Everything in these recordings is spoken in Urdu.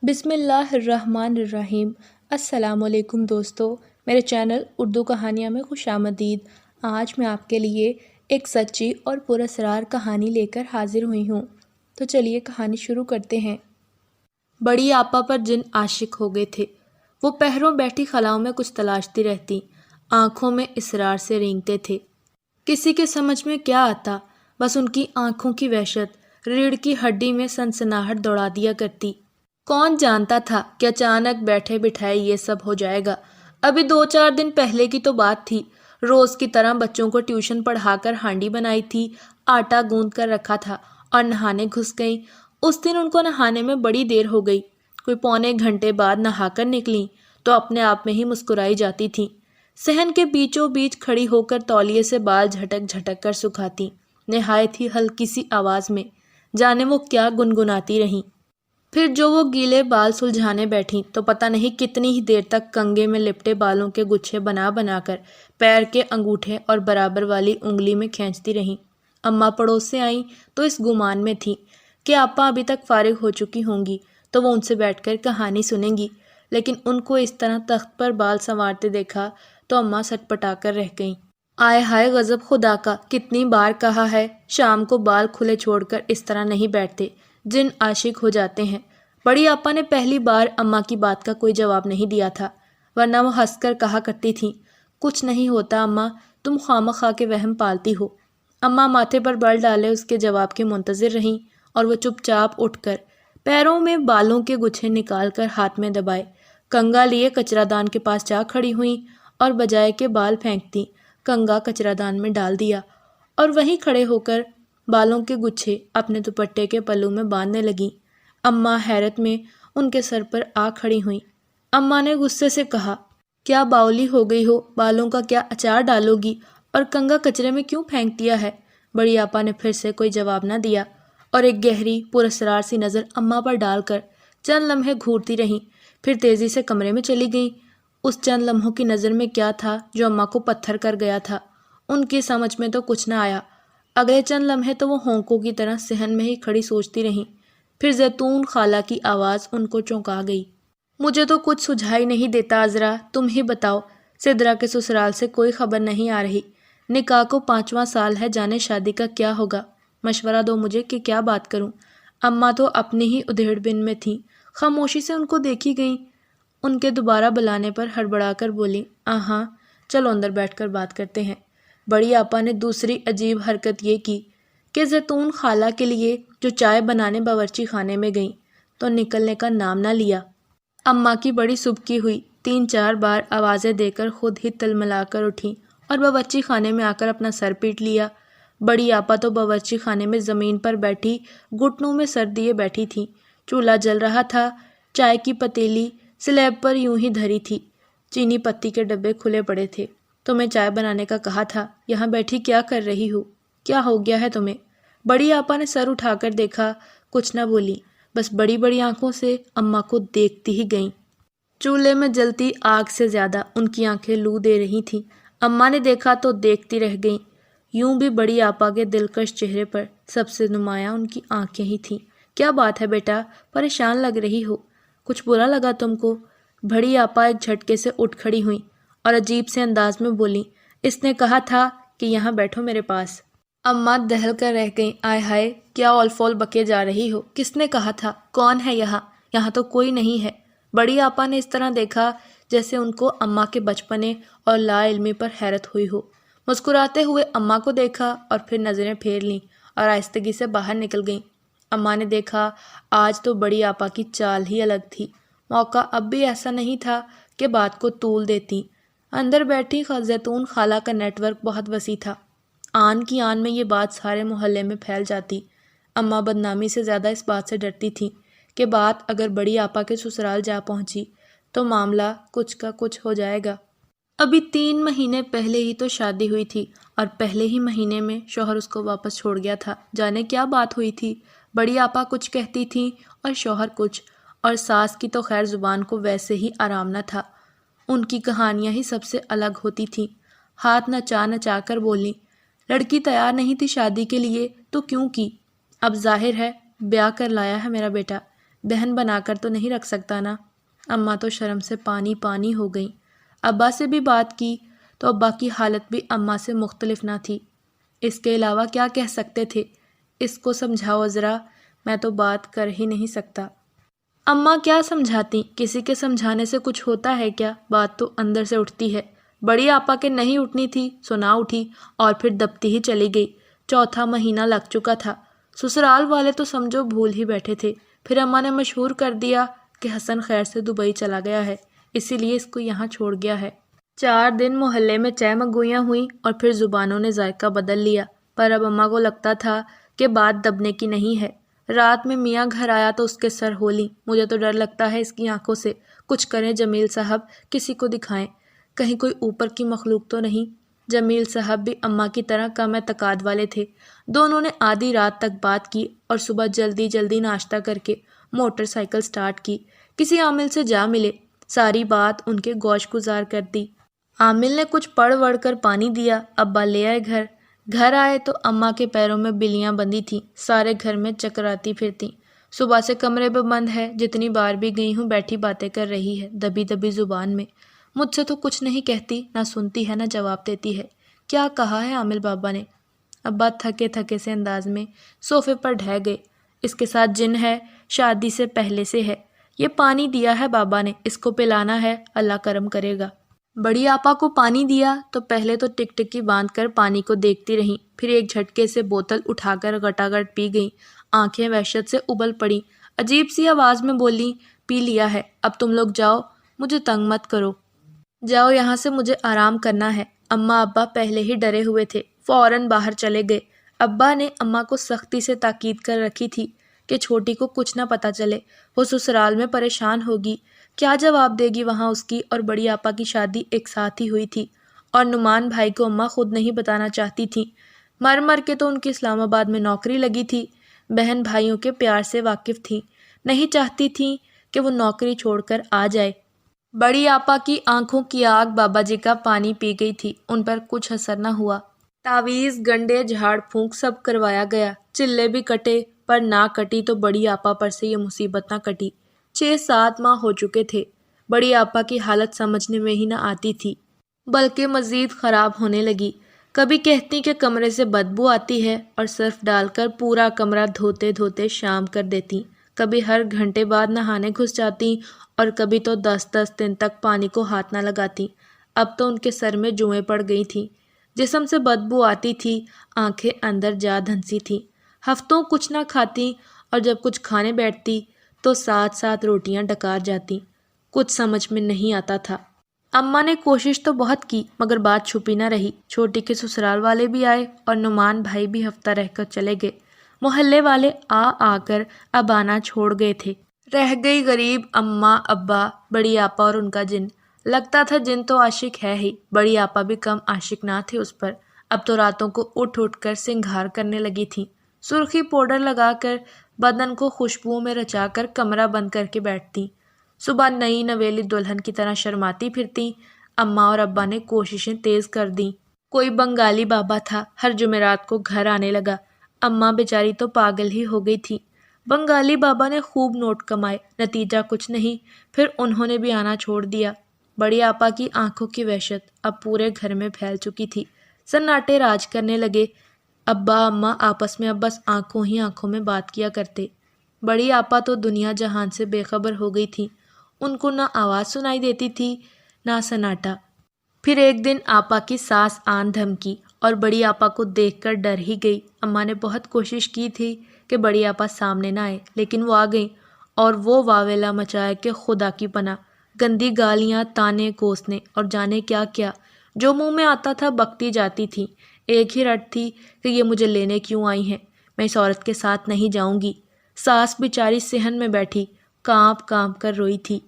بسم اللہ الرحمن الرحیم۔ السلام علیکم دوستو، میرے چینل اردو کہانیاں میں خوش آمدید۔ آج میں آپ کے لیے ایک سچی اور پراسرار کہانی لے کر حاضر ہوئی ہوں، تو چلیے کہانی شروع کرتے ہیں۔ بڑی آپا پر جن عاشق ہو گئے تھے، وہ پہروں بیٹھی خلاؤں میں کچھ تلاشتی رہتی، آنکھوں میں اسرار سے رینگتے تھے۔ کسی کے سمجھ میں کیا آتا، بس ان کی آنکھوں کی وحشت ریڑھ کی ہڈی میں سنسناہٹ دوڑا دیا کرتی۔ کون جانتا تھا کہ اچانک بیٹھے بٹھائے یہ سب ہو جائے گا۔ ابھی 2-4 دن پہلے کی تو بات تھی، روز کی طرح بچوں کو ٹیوشن پڑھا کر ہانڈی بنائی تھی، آٹا گوندھ کر رکھا تھا اور نہانے گھس گئیں۔ اس دن ان کو نہانے میں بڑی دیر ہو گئی، کوئی 1.25 گھنٹے بعد نہا کر نکلیں تو اپنے آپ میں ہی مسکرائی جاتی تھیں۔ صحن کے بیچوں بیچ کھڑی ہو کر تولیے سے بال جھٹک جھٹک کر سکھاتی، نہایت ہی ہلکی سی آواز میں، جانے وہ کیا گنگناتی رہیں۔ پھر جو وہ گیلے بال سلجھانے بیٹھیں تو پتہ نہیں کتنی ہی دیر تک کنگھے میں لپٹے بالوں کے گچھے بنا بنا کر پیر کے انگوٹھے اور برابر والی انگلی میں کھینچتی رہیں۔ اماں پڑوس سے آئیں تو اس گمان میں تھیں کہ آپا ابھی تک فارغ ہو چکی ہوں گی تو وہ ان سے بیٹھ کر کہانی سنیں گی، لیکن ان کو اس طرح تخت پر بال سنوارتے دیکھا تو اماں سٹ پٹا کر رہ گئیں۔ آئے ہائے غضب خدا کا، کتنی بار کہا ہے شام کو بال کھلے چھوڑ کر اس طرح نہیں بیٹھتے، جن عاشق ہو جاتے ہیں۔ بڑی آپا نے پہلی بار اماں کی بات کا کوئی جواب نہیں دیا تھا، ورنہ وہ ہنس کر کہا کرتی تھیں، کچھ نہیں ہوتا اماں، تم خواہ کے وہم پالتی ہو۔ اماں ماتھے پر بل ڈالے اس کے جواب کے منتظر رہیں اور وہ چپ چاپ اٹھ کر پیروں میں بالوں کے گچھے نکال کر ہاتھ میں دبائے کنگا لیے کچرا دان کے پاس جا کھڑی ہوئیں اور بجائے کے بال پھینکتی کنگا کچرا دان میں ڈال دیا اور وہیں کھڑے ہو کر بالوں کے گچھے اپنے دوپٹے کے پلو میں باندھنے لگیں۔ اماں حیرت میں ان کے سر پر آ کھڑی ہوئیں۔ اماں نے غصے سے کہا، کیا باولی ہو گئی ہو، بالوں کا کیا اچار ڈالو گی اور کنگا کچرے میں کیوں پھینک دیا ہے؟ بڑی آپا نے پھر سے کوئی جواب نہ دیا اور ایک گہری پراسرار سی نظر اماں پر ڈال کر چند لمحے گھورتی رہیں، پھر تیزی سے کمرے میں چلی گئیں۔ اس چند لمحوں کی نظر میں کیا تھا جو اماں کو پتھر کر گیا تھا، ان کی سمجھ میں تو کچھ نہ آیا۔ اگلے چند لمحے تو وہ ہونکوں کی طرح صحن میں ہی کھڑی سوچتی رہیں، پھر زیتون خالہ کی آواز ان کو چونکا گئی۔ مجھے تو کچھ سجھائی نہیں دیتا عذرا، تم ہی بتاؤ، سدرا کے سسرال سے کوئی خبر نہیں آ رہی، نکاح کو 5واں سال ہے، جانے شادی کا کیا ہوگا، مشورہ دو مجھے کہ کیا بات کروں۔ اماں تو اپنی ہی ادھیڑ بن میں تھیں، خاموشی سے ان کو دیکھی گئیں۔ ان کے دوبارہ بلانے پر ہڑبڑا کر بولیں، ہاں چلو اندر بیٹھ کر بات کرتے ہیں۔ بڑی آپا نے دوسری عجیب حرکت یہ کی کہ زیتون خالہ کے لیے جو چائے بنانے باورچی خانے میں گئیں تو نکلنے کا نام نہ لیا۔ اماں کی بڑی سبکی ہوئی، 3-4 بار آوازیں دے کر خود ہی تلملا کر اٹھیں اور باورچی خانے میں آ کر اپنا سر پیٹ لیا۔ بڑی آپا تو باورچی خانے میں زمین پر بیٹھی گھٹنوں میں سر دیے بیٹھی تھیں، چولہا جل رہا تھا، چائے کی پتیلی سلیب پر یوں ہی دھری تھی، چینی پتی کے ڈبے کھلے پڑے تھے۔ تمہیں چائے بنانے کا کہا تھا، یہاں بیٹھی کیا کر رہی ہو؟ کیا ہو گیا ہے تمہیں؟ بڑی آپا نے سر اٹھا کر دیکھا، کچھ نہ بولی، بس بڑی بڑی آنکھوں سے اماں کو دیکھتی ہی گئیں۔ چولہے میں جلتی آگ سے زیادہ ان کی آنکھیں لو دے رہی تھیں۔ اماں نے دیکھا تو دیکھتی رہ گئیں، یوں بھی بڑی آپا کے دلکش چہرے پر سب سے نمایاں ان کی آنکھیں ہی تھیں۔ کیا بات ہے بیٹا، پریشان لگ رہی ہو؟ کچھ برا لگا تم کو؟ بڑی آپا ایک جھٹکے سے اٹھ کھڑی ہوئیں اور عجیب سے انداز میں بولیں، اس نے کہا تھا کہ یہاں بیٹھو میرے پاس۔ اماں دہل کر رہ گئیں، آئے ہائے کیا اول فول بکے جا رہی ہو، کس نے کہا تھا، کون ہے یہاں؟ یہاں تو کوئی نہیں ہے۔ بڑی آپا نے اس طرح دیکھا جیسے ان کو اماں کے بچپنے اور لا علمی پر حیرت ہوئی ہو۔ مسکراتے ہوئے اماں کو دیکھا اور پھر نظریں پھیر لیں اور آہستگی سے باہر نکل گئیں۔ اماں نے دیکھا آج تو بڑی آپا کی چال ہی الگ تھی، موقع اب بھی ایسا نہیں تھا کہ بات کو طول دیتی۔ اندر بیٹھی زیتون خالہ کا نیٹ ورک بہت وسیع تھا، آن کی آن میں یہ بات سارے محلے میں پھیل جاتی۔ اماں بدنامی سے زیادہ اس بات سے ڈرتی تھیں کہ بات اگر بڑی آپا کے سسرال جا پہنچی تو معاملہ کچھ کا کچھ ہو جائے گا۔ ابھی 3 مہینے پہلے ہی تو شادی ہوئی تھی اور پہلے ہی مہینے میں شوہر اس کو واپس چھوڑ گیا تھا۔ جانے کیا بات ہوئی تھی، بڑی آپا کچھ کہتی تھیں اور شوہر کچھ، اور ساس کی تو خیر زبان کو ویسے ہی آرام نہ تھا، ان کی کہانیاں ہی سب سے الگ ہوتی تھیں۔ ہاتھ نچا کر بولیں، لڑکی تیار نہیں تھی شادی کے لیے تو کیوں کی؟ اب ظاہر ہے بیاہ کر لایا ہے میرا بیٹا، بہن بنا کر تو نہیں رکھ سکتا نا۔ اماں تو شرم سے پانی پانی ہو گئیں۔ ابا سے بھی بات کی تو ابا کی حالت بھی اماں سے مختلف نہ تھی۔ اس کے علاوہ کیا کہہ سکتے تھے؟ اس کو سمجھاؤ ذرا، میں تو بات کر ہی نہیں سکتا۔ اماں کیا سمجھاتی؟ کسی کے سمجھانے سے کچھ ہوتا ہے کیا؟ بات تو اندر سے اٹھتی ہے۔ بڑی آپا کے نہیں اٹھنی تھی سو نہ اٹھی اور پھر دبتی ہی چلی گئی۔ چوتھا مہینہ لگ چکا تھا۔ سسرال والے تو سمجھو بھول ہی بیٹھے تھے۔ پھر اماں نے مشہور کر دیا کہ حسن خیر سے دبئی چلا گیا ہے، اسی لیے اس کو یہاں چھوڑ گیا ہے۔ 4 دن محلے میں چہ مگویاں ہوئیں اور پھر زبانوں نے ذائقہ بدل لیا، پر اب اماں کو لگتا تھا کہ بات دبنے کی نہیں ہے۔ رات میں میاں گھر آیا تو اس کے سر ہو لیں۔ مجھے تو ڈر لگتا ہے اس کی آنکھوں سے۔ کچھ کریں جمیل صاحب، کسی کو دکھائیں، کہیں کوئی اوپر کی مخلوق تو نہیں۔ جمیل صاحب بھی اماں کی طرح کم اعتقاد والے تھے۔ دونوں نے آدھی رات تک بات کی اور صبح جلدی جلدی ناشتہ کر کے موٹر سائیکل سٹارٹ کی۔ کسی عامل سے جا ملے، ساری بات ان کے گوش گزار کر دی۔ عامل نے کچھ پڑھ وڑھ کر پانی دیا، ابا لے آئے گھر آئے تو اماں کے پیروں میں بلیاں بندھی تھیں، سارے گھر میں چکراتی پھرتیں۔ صبح سے کمرے پہ بند ہے، جتنی بار بھی گئی ہوں بیٹھی باتیں کر رہی ہے، دبی دبی زبان میں۔ مجھ سے تو کچھ نہیں کہتی، نہ سنتی ہے نہ جواب دیتی ہے۔ کیا کہا ہے عامل بابا نے؟ ابا تھکے تھکے سے انداز میں صوفے پر ڈھہ گئے۔ اس کے ساتھ جن ہے، شادی سے پہلے سے ہے۔ یہ پانی دیا ہے بابا نے، اس کو پلانا ہے، اللہ کرم کرے گا۔ بڑی آپا کو پانی دیا تو پہلے تو ٹک ٹکی باندھ کر پانی کو دیکھتی رہیں، پھر ایک جھٹکے سے بوتل اٹھا کر گٹاگٹ پی گئیں۔ آنکھیں وحشت سے ابل پڑیں، عجیب سی آواز میں بولیں، پی لیا ہے، اب تم لوگ جاؤ، مجھے تنگ مت کرو۔ جاؤ یہاں سے، مجھے آرام کرنا ہے۔ اماں ابا پہلے ہی ڈرے ہوئے تھے، فوراً باہر چلے گئے۔ ابا نے اماں کو سختی سے تاکید کر رکھی تھی کہ چھوٹی کو کچھ نہ پتہ چلے، وہ سسرال میں پریشان ہوگی، کیا جواب دے گی وہاں اس کی اور بڑی آپا کی شادی ایک ساتھ ہی ہوئی تھی، اور نعمان بھائی کو اماں خود نہیں بتانا چاہتی تھیں۔ مر مر کے تو ان کی اسلام آباد میں نوکری لگی تھی، بہن بھائیوں کے پیار سے واقف تھیں، نہیں چاہتی تھیں کہ وہ نوکری چھوڑ کر آ جائے۔ بڑی آپا کی آنکھوں کی آگ بابا جی کا پانی پی گئی تھی، ان پر کچھ اثر نہ ہوا۔ تعویذ، گنڈے، جھاڑ پھونک سب کروایا گیا، چلے بھی کٹے، پر نہ کٹی تو بڑی آپا پر سے یہ مصیبت نہ کٹی۔ 6-7 ماہ ہو چکے تھے، بڑی آپا کی حالت سمجھنے میں ہی نہ آتی تھی، بلکہ مزید خراب ہونے لگی۔ کبھی کہتی کہ کمرے سے بدبو آتی ہے اور صرف ڈال کر پورا کمرہ دھوتے دھوتے شام کر دیتی، کبھی ہر گھنٹے بعد نہانے گھس جاتی اور کبھی تو 10 دن تک پانی کو ہاتھ نہ لگاتی۔ اب تو ان کے سر میں جوئیں پڑ گئی تھیں، جسم سے بدبو آتی تھی، آنکھیں اندر جا دھنسی تھیں، ہفتوں کچھ نہ کھاتی اور جب کچھ کھانے بیٹھتی تو 7 روٹیاں ڈکار جاتی۔ کچھ سمجھ میں نہیں آتا تھا۔ اماں نے کوشش تو بہت کی مگر بات چھپی نہ رہی۔ چھوٹی کے سسرال والے بھی آئے اور نعمان بھائی بھی ہفتہ رہ کر چلے گئے۔ محلے والے آ کر اب آنا چھوڑ گئے تھے۔ رہ گئی غریب اماں، ابا، بڑی آپا اور ان کا جن۔ لگتا تھا جن تو عاشق ہے ہی، بڑی آپا بھی کم عاشق نہ تھے اس پر۔ اب تو راتوں کو اٹھ اٹھ کر سنگھار کرنے لگی تھیں، سرخی پاؤڈر لگا کر، بدن کو خوشبوؤں میں رچا کر کمرہ بند کر کے بیٹھتی، صبح نئی نویلی دلہن کی طرح شرماتی پھرتی۔ اماں اور ابا نے کوششیں تیز کر دیں۔ کوئی بنگالی بابا تھا، ہر جمعرات کو گھر آنے لگا۔ اماں بیچاری تو پاگل ہی ہو گئی تھی۔ بنگالی بابا نے خوب نوٹ کمائے، نتیجہ کچھ نہیں، پھر انہوں نے بھی آنا چھوڑ دیا۔ بڑی آپا کی آنکھوں کی وحشت اب پورے گھر میں پھیل چکی تھی، سناٹے راج کرنے لگے۔ ابا اماں آپس میں اب بس آنکھوں ہی آنکھوں میں بات کیا کرتے۔ بڑی آپا تو دنیا جہان سے بے خبر ہو گئی تھی، ان کو نہ آواز سنائی دیتی تھی نہ سناٹا۔ پھر ایک دن آپا کی ساس آن دھمکی اور بڑی آپا کو دیکھ کر ڈر ہی گئی۔ اماں نے بہت کوشش کی تھی کہ بڑی آپا سامنے نہ آئے، لیکن وہ آ گئیں اور وہ واویلا مچایا کہ خدا کی پناہ، گندی گالیاں، تانے، کوسنے اور جانے کیا کیا، جو منہ میں آتا تھا بکتی جاتی تھیں۔ ایک ہی رٹ تھی کہ یہ مجھے لینے کیوں آئی ہیں، میں اس عورت کے ساتھ نہیں جاؤں گی۔ ساس بیچاری صحن میں بیٹھی کانپ کانپ کر روئی تھی۔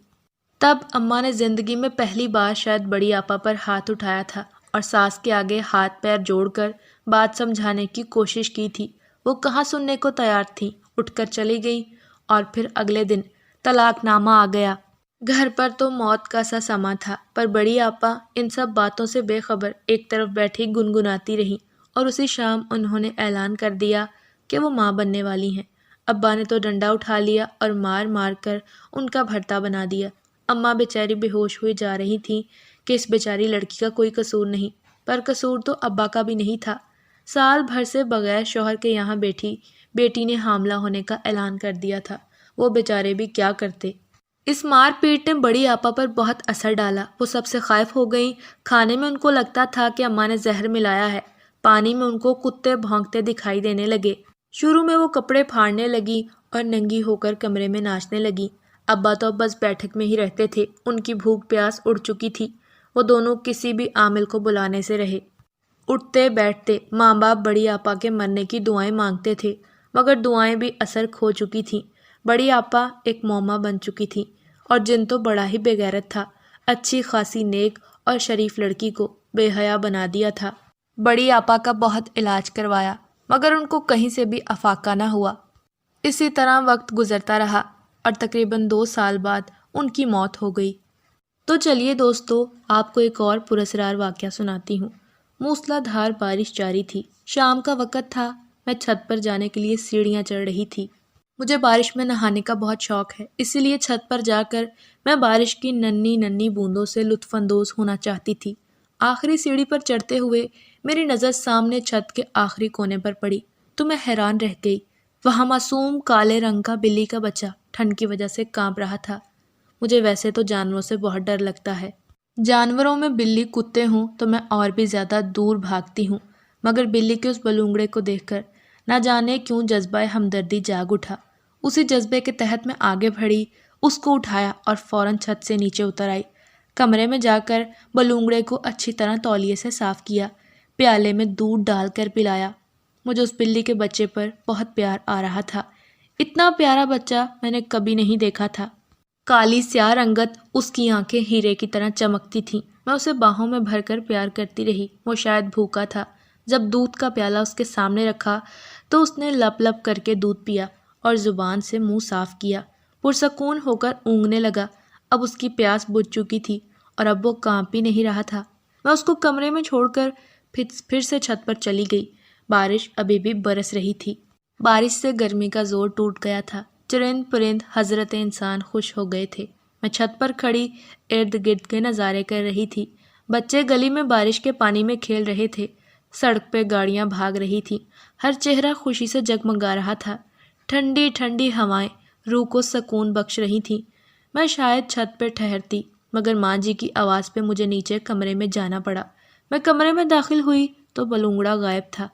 تب اماں نے زندگی میں پہلی بار شاید بڑی آپا پر ہاتھ اٹھایا تھا اور ساس کے آگے ہاتھ پیر جوڑ کر بات سمجھانے کی کوشش کی تھی۔ وہ کہاں سننے کو تیار تھیں، اٹھ کر چلی گئی اور پھر اگلے دن طلاق نامہ آ گیا۔ گھر پر تو موت کا سا سما تھا، پر بڑی آپا ان سب باتوں سے بے خبر ایک طرف بیٹھی گنگناتی رہیں اور اسی شام انہوں نے اعلان کر دیا کہ وہ ماں بننے والی ہیں۔ ابا نے تو ڈنڈا اٹھا لیا اور مار مار کر ان کا بھرتا بنا دیا۔ اماں بیچاری بے ہوش ہوئی جا رہی تھیں کہ اس بیچاری لڑکی کا کوئی قصور نہیں، پر قصور تو ابا کا بھی نہیں تھا۔ سال بھر سے بغیر شوہر کے یہاں بیٹھی بیٹی نے حاملہ ہونے کا اعلان کر دیا تھا، وہ بیچارے بھی کیا کرتے۔ اس مار پیٹ نے بڑی آپا پر بہت اثر ڈالا، وہ سب سے خائف ہو گئیں۔ کھانے میں ان کو لگتا تھا کہ اماں نے زہر ملایا ہے، پانی میں ان کو کتے بھونکتے دکھائی دینے لگے۔ شروع میں وہ کپڑے پھاڑنے لگی اور ننگی ہو کر کمرے میں ناچنے لگی۔ ابا تو بس بیٹھک میں ہی رہتے تھے، ان کی بھوک پیاس اڑ چکی تھی، وہ دونوں کسی بھی عامل کو بلانے سے رہے۔ اٹھتے بیٹھتے ماں باپ بڑی آپا کے مرنے کی دعائیں مانگتے تھے، مگر دعائیں بھی اثر کھو چکی تھیں۔ بڑی آپا ایک موما بن چکی تھی، اور جن تو بڑا ہی بے غیرت تھا، اچھی خاصی نیک اور شریف لڑکی کو بے حیا بنا دیا تھا۔ بڑی آپا کا بہت علاج کروایا، مگر ان کو کہیں سے بھی افاقہ نہ ہوا۔ اسی طرح وقت گزرتا رہا اور تقریباً 2 سال بعد ان کی موت ہو گئی۔ تو چلیے دوستو، آپ کو ایک اور پراسرار واقعہ سناتی ہوں۔ موسلا دھار بارش جاری تھی، شام کا وقت تھا، میں چھت پر جانے کے لیے سیڑھیاں چڑھ رہی تھی۔ مجھے بارش میں نہانے کا بہت شوق ہے، اسی لیے چھت پر جا کر میں بارش کی ننھی ننھی بوندوں سے لطف اندوز ہونا چاہتی تھی۔ آخری سیڑھی پر چڑھتے ہوئے میری نظر سامنے چھت کے آخری کونے پر پڑی تو میں حیران رہ گئی۔ وہاں معصوم کالے رنگ کا بلی کا بچہ ٹھنڈ کی وجہ سے کانپ رہا تھا۔ مجھے ویسے تو جانوروں سے بہت ڈر لگتا ہے، جانوروں میں بلی کتے ہوں تو میں اور بھی زیادہ دور بھاگتی ہوں، مگر بلی کے اس بلونگڑے کو دیکھ کر نہ جانے کیوں جذبہ ہمدردی جاگ اٹھا۔ اسی جذبے کے تحت میں آگے بڑھی، اس کو اٹھایا اور فوراً چھت سے نیچے اتر آئی۔ کمرے میں جا کر بلونگڑے کو اچھی طرح تولیے سے صاف کیا، پیالے میں دودھ ڈال کر پلایا۔ مجھے اس بلی کے بچے پر بہت پیار آ رہا تھا، اتنا پیارا بچہ میں نے کبھی نہیں دیکھا تھا۔ کالی سیاہ رنگت، اس کی آنکھیں ہیرے کی طرح چمکتی تھیں۔ میں اسے باہوں میں بھر کر پیار کرتی رہی۔ وہ شاید بھوکا تھا۔ جب دودھ کا پیالہ اس کے سامنے رکھا تو اس نے لپ لپ کر کے دودھ پیا اور زبان سے منہ صاف کیا، پرسکون ہو کر اونگنے لگا۔ اب اس کی پیاس بجھ چکی تھی اور اب وہ کانپ بھی نہیں رہا تھا۔ میں اس کو کمرے میں چھوڑ کر پھر سے چھت پر چلی گئی۔ بارش ابھی بھی برس رہی تھی۔ بارش سے گرمی کا زور ٹوٹ گیا تھا، چرند پرند حضرت انسان خوش ہو گئے تھے۔ میں چھت پر کھڑی ارد گرد کے نظارے کر رہی تھی۔ بچے گلی میں بارش کے پانی میں کھیل رہے تھے، سڑک پہ گاڑیاں بھاگ رہی تھیں، ہر چہرہ خوشی سے جگمگا رہا تھا۔ ٹھنڈی ٹھنڈی ہوائیں روح کو سکون بخش رہی تھیں۔ میں شاید چھت پہ ٹھہرتی، مگر ماں جی کی آواز پہ مجھے نیچے کمرے میں جانا پڑا۔ میں کمرے میں داخل ہوئی تو بلونگڑا غائب تھا۔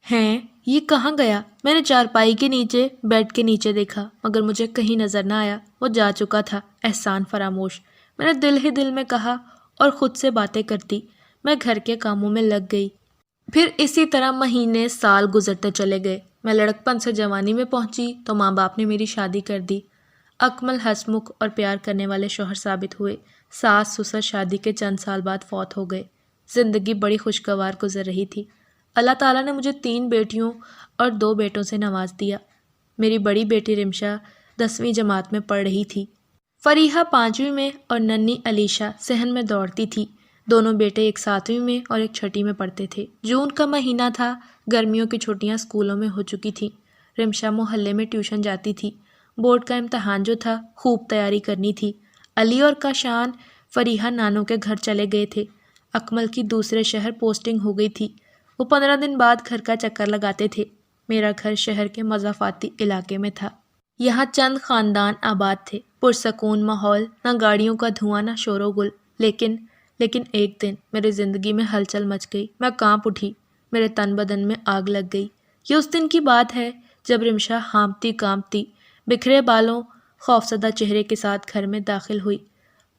ہیں، یہ کہاں گیا؟ میں نے چارپائی کے نیچے، بیڈ کے نیچے دیکھا، مگر مجھے کہیں نظر نہ آیا۔ وہ جا چکا تھا، احسان فراموش، میں نے دل ہی دل میں کہا اور خود سے باتیں کرتی۔ میں گھر کے کاموں میں لگ گئی۔ پھر اسی طرح مہینے سال گزرتے چلے گئے۔ میں لڑکپن سے جوانی میں پہنچی تو ماں باپ نے میری شادی کر دی۔ اکمل ہنسمکھ اور پیار کرنے والے شوہر ثابت ہوئے۔ ساس سسر شادی کے چند سال بعد فوت ہو گئے۔ زندگی بڑی خوشگوار گزر رہی تھی۔ اللہ تعالیٰ نے مجھے 3 بیٹیوں اور 2 بیٹوں سے نواز دیا۔ میری بڑی بیٹی رمشا 10ویں جماعت میں پڑھ رہی تھی، فریحہ 5ویں میں اور ننھی علیشا صحن میں دوڑتی تھی۔ دونوں بیٹے ایک 7ویں میں اور ایک 6ٹھی میں پڑھتے تھے۔ جون کا مہینہ تھا، گرمیوں کی چھٹیاں اسکولوں میں ہو چکی تھیں۔ رمشا محلے میں ٹیوشن جاتی تھی۔ بورڈ کا امتحان جو تھا، خوب تیاری کرنی تھی۔ علی اور کاشان فریحہ نانوں کے گھر چلے گئے تھے۔ اکمل کی دوسرے شہر پوسٹنگ ہو گئی تھی۔ وہ 15 دن بعد گھر کا چکر لگاتے تھے۔ میرا گھر شہر کے مضافاتی علاقے میں تھا۔ یہاں چند خاندان آباد تھے، پرسکون ماحول، نہ گاڑیوں کا دھواں نہ شور و گل۔ لیکن ایک دن میری زندگی میں ہلچل مچ گئی۔ میں کانپ اٹھی، میرے تن بدن میں آگ لگ گئی۔ یہ اس دن کی بات ہے جب رمشا ہانپتی کانپتی، بکھرے بالوں، خوفزدہ چہرے کے ساتھ گھر میں داخل ہوئی۔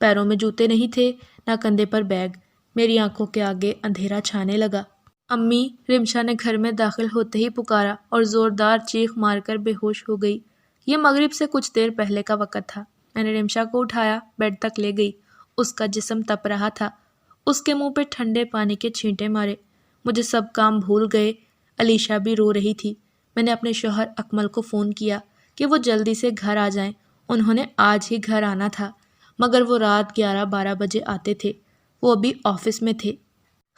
پیروں میں جوتے نہیں تھے، نہ کندھے پر بیگ۔ میری آنکھوں کے آگے اندھیرا چھانے لگا۔ امی! رمشا نے گھر میں داخل ہوتے ہی پکارا اور زوردار چیخ مار کر بے ہوش ہو گئی۔ یہ مغرب سے کچھ دیر پہلے کا وقت تھا۔ میں نے رمشا کو اٹھایا، بیڈ تک لے گئی۔ اس کا جسم تپ رہا تھا۔ اس کے منہ پہ ٹھنڈے پانی کے چھینٹے مارے۔ مجھے سب کام بھول گئے۔ علیشا بھی رو رہی تھی۔ میں نے اپنے شوہر اکمل کو فون کیا کہ وہ جلدی سے گھر آ جائیں۔ انہوں نے آج ہی گھر آنا تھا، مگر وہ رات 11-12 بجے آتے تھے۔ وہ ابھی آفس میں تھے۔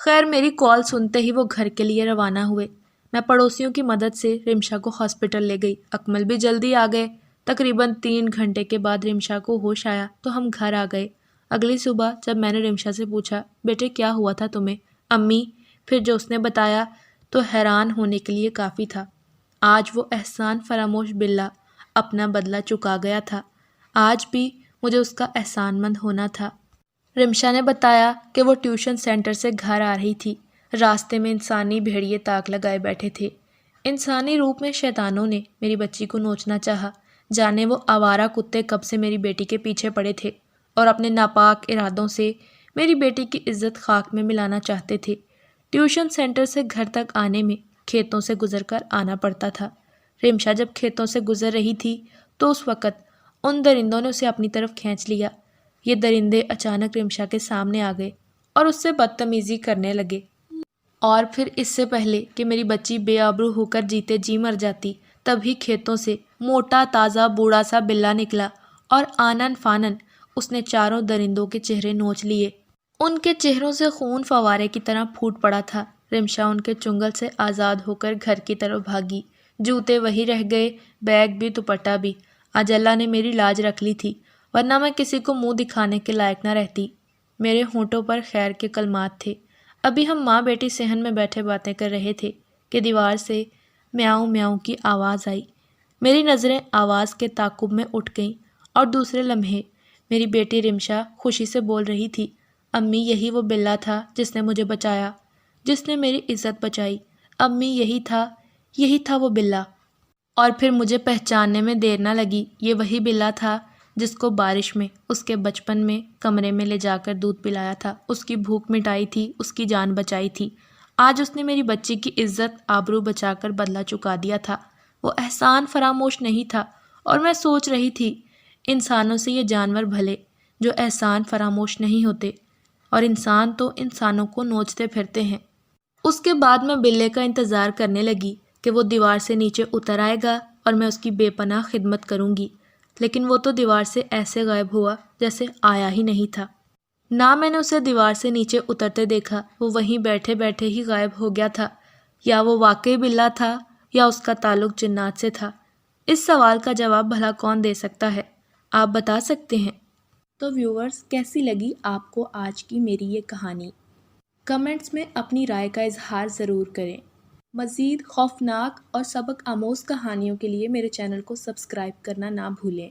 خیر، میری کال سنتے ہی وہ گھر کے لیے روانہ ہوئے۔ میں پڑوسیوں کی مدد سے رمشا کو ہاسپٹل لے گئی۔ اکمل بھی جلدی آ گئے۔ تقریباً 3 گھنٹے کے بعد رمشا کو ہوش آیا تو ہم گھر آ گئے۔ اگلی صبح جب میں نے رمشا سے پوچھا بیٹے کیا ہوا تھا تمہیں؟ امی، پھر جو اس نے بتایا تو حیران ہونے کے لیے کافی تھا۔ آج وہ احسان فراموش بلّا اپنا بدلہ چکا گیا تھا۔ آج بھی مجھے اس کا احسان مند ہونا تھا۔ رمشا نے بتایا کہ وہ ٹیوشن سینٹر سے گھر آ رہی تھی۔ راستے میں انسانی بھیڑیے تاک لگائے بیٹھے تھے۔ انسانی روپ میں شیطانوں نے میری بچی کو نوچنا چاہا، جانے وہ آوارہ کتے کب سے میری بیٹی کے پیچھے پڑے تھے اور اپنے ناپاک ارادوں سے میری بیٹی کی عزت خاک میں ملانا چاہتے تھے۔ ٹیوشن سینٹر سے گھر تک آنے میں کھیتوں سے گزر کر آنا پڑتا تھا۔ رمشا جب کھیتوں سے گزر رہی تھی تو اس وقت ان درندوں نے اسے اپنی طرف کھینچ لیا۔ یہ درندے اچانک رمشا کے سامنے آ گئے اور اس سے بدتمیزی کرنے لگے، اور پھر اس سے پہلے کہ میری بچی بے آبرو ہو کر جیتے جی مر جاتی، تبھی کھیتوں سے موٹا تازہ بوڑھا سا بلّا نکلا اور آنن فانن اس نے چاروں درندوں کے چہرے نوچ لیے۔ ان کے چہروں سے خون فوارے کی طرح پھوٹ پڑا تھا۔ رمشا ان کے چنگل سے آزاد ہو کر گھر کی طرف بھاگی۔ جوتے وہی رہ گئے، بیگ بھی، دوپٹہ بھی۔ آج اللہ نے میری لاج رکھ لی تھی، ورنہ میں کسی کو منہ دکھانے کے لائق نہ رہتی۔ میرے ہونٹوں پر خیر کے کلمات تھے۔ ابھی ہم ماں بیٹی صحن میں بیٹھے باتیں کر رہے تھے کہ دیوار سے میاؤں میاؤں کی آواز آئی۔ میری نظریں آواز کے تعاقب میں اٹھ گئیں اور دوسرے لمحے میری بیٹی رمشا خوشی سے بول رہی تھی، امی یہی وہ بلّا تھا جس نے مجھے بچایا، جس نے میری عزت بچائی۔ امی یہی تھا وہ بلّا۔ اور پھر مجھے پہچاننے میں دیر نہ لگی، یہ وہی بلّا تھا جس کو بارش میں اس کے بچپن میں کمرے میں لے جا کر دودھ پلایا تھا، اس کی بھوک مٹائی تھی، اس کی جان بچائی تھی۔ آج اس نے میری بچی کی عزت آبرو بچا کر بدلہ چکا دیا تھا۔ وہ احسان فراموش نہیں تھا، اور میں سوچ رہی تھی انسانوں سے یہ جانور بھلے جو احسان فراموش نہیں ہوتے، اور انسان تو انسانوں کو نوچتے پھرتے ہیں۔ اس کے بعد میں بلے کا انتظار کرنے لگی کہ وہ دیوار سے نیچے اتر آئے گا اور میں اس کی بے پناہ خدمت کروں گی، لیکن وہ تو دیوار سے ایسے غائب ہوا جیسے آیا ہی نہیں تھا۔ نہ میں نے اسے دیوار سے نیچے اترتے دیکھا، وہ وہیں بیٹھے بیٹھے ہی غائب ہو گیا تھا۔ یا وہ واقعی بلّا تھا یا اس کا تعلق جنات سے تھا؟ اس سوال کا جواب بھلا کون دے سکتا ہے؟ آپ بتا سکتے ہیں؟ تو ویورز، کیسی لگی آپ کو آج کی میری یہ کہانی؟ کمنٹس میں اپنی رائے کا اظہار ضرور کریں۔ مزید خوفناک اور سبق آموز کہانیوں کے لیے میرے چینل کو سبسکرائب کرنا نہ بھولیں۔